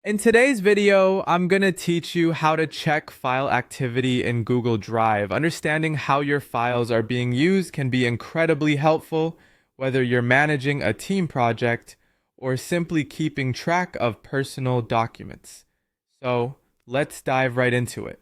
In today's video, I'm going to teach you how to check file activity in Google Drive. Understanding how your files are being used can be incredibly helpful, whether you're managing a team project or simply keeping track of personal documents. So let's dive right into it.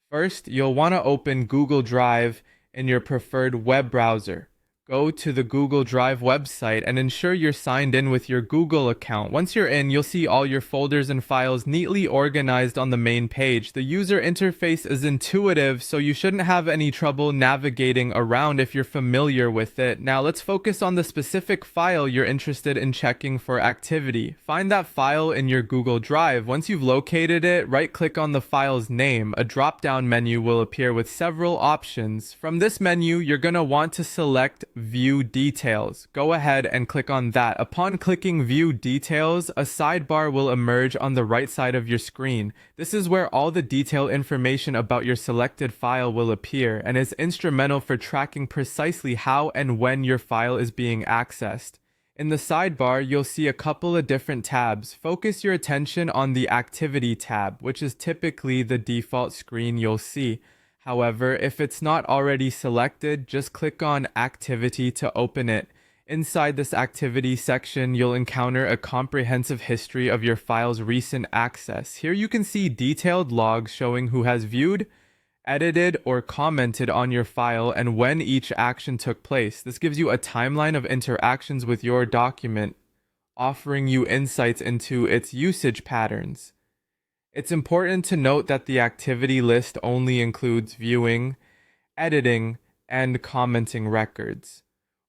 First, you'll want to open Google Drive in your preferred web browser. Go to the Google Drive website and ensure you're signed in with your Google account. Once you're in, you'll see all your folders and files neatly organized on the main page. The user interface is intuitive, so you shouldn't have any trouble navigating around if you're familiar with it. Now, let's focus on the specific file you're interested in checking for activity. Find that file in your Google Drive. Once you've located it, right-click on the file's name. A drop-down menu will appear with several options. From this menu, you're going to want to select View Details. Go ahead and click on that. Upon clicking View Details, a sidebar will emerge on the right side of your screen. This is where all the detailed information about your selected file will appear and is instrumental for tracking precisely how and when your file is being accessed. In the sidebar, you'll see a couple of different tabs. Focus your attention on the Activity tab, which is typically the default screen you'll see. However, if it's not already selected, just click on Activity to open it. Inside this Activity section, you'll encounter a comprehensive history of your file's recent access. Here you can see detailed logs showing who has viewed, edited, or commented on your file and when each action took place. This gives you a timeline of interactions with your document, offering you insights into its usage patterns. It's important to note that the activity list only includes viewing, editing, and commenting records.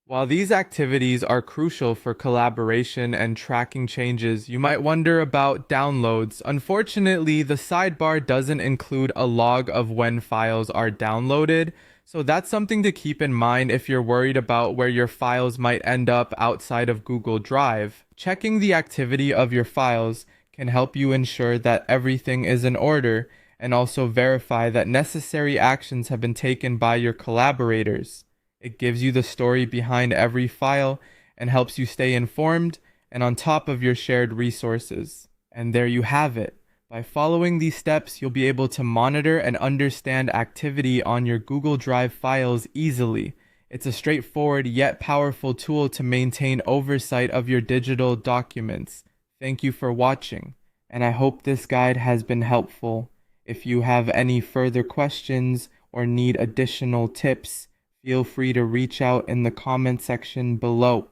While these activities are crucial for collaboration and tracking changes, you might wonder about downloads. Unfortunately, the sidebar doesn't include a log of when files are downloaded, so that's something to keep in mind if you're worried about where your files might end up outside of Google Drive. Checking the activity of your files can help you ensure that everything is in order and also verify that necessary actions have been taken by your collaborators. It gives you the story behind every file and helps you stay informed and on top of your shared resources. And there you have it. By following these steps, you'll be able to monitor and understand activity on your Google Drive files easily. It's a straightforward yet powerful tool to maintain oversight of your digital documents. Thank you for watching, and I hope this guide has been helpful. If you have any further questions or need additional tips, feel free to reach out in the comment section below.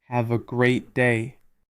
Have a great day.